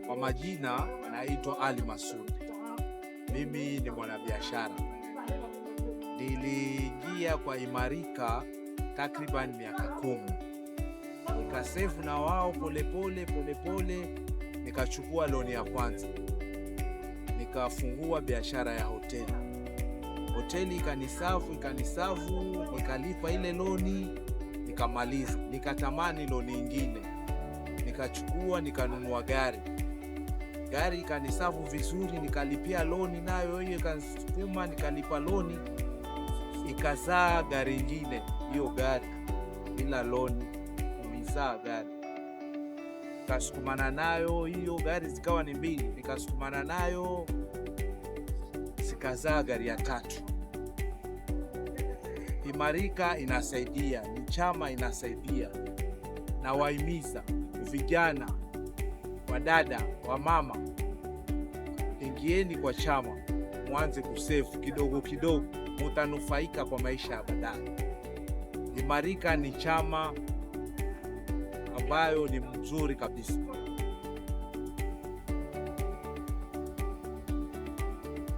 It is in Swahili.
Kwa majina naitwa Ali Masud. Mimi ni mwanabiashara. Niliingia kwa Imarika takriban miaka 10. Nikasevu na wao polepole, nikachukua loni ya kwanza. Nikafungua biashara ya hoteli. Hoteli ikanisavu, nikalipa ile loni, nikamaliza. Nikatamani loni ingine. Nikachukua, nikanunua gari ikanisavu vizuri, nikalipia loni nayo hiyo ikasukuma, nikalipa loni, ikazaa gari ingine. Hiyo gari bila loni imezaa gari, nikasukumana nayo. Hiyo gari zikawa ni 2, nikasukumana nayo zikazaa gari ya 3. Imarika inasaidia, ni chama inasaidia, na wahimiza vijana, wadada, wamama, ingieni kwa chama, mwanze kusefu kidogo, mutanufaika kwa maisha ya baadaye. Imarika ni chama ambayo ni mzuri kabisa.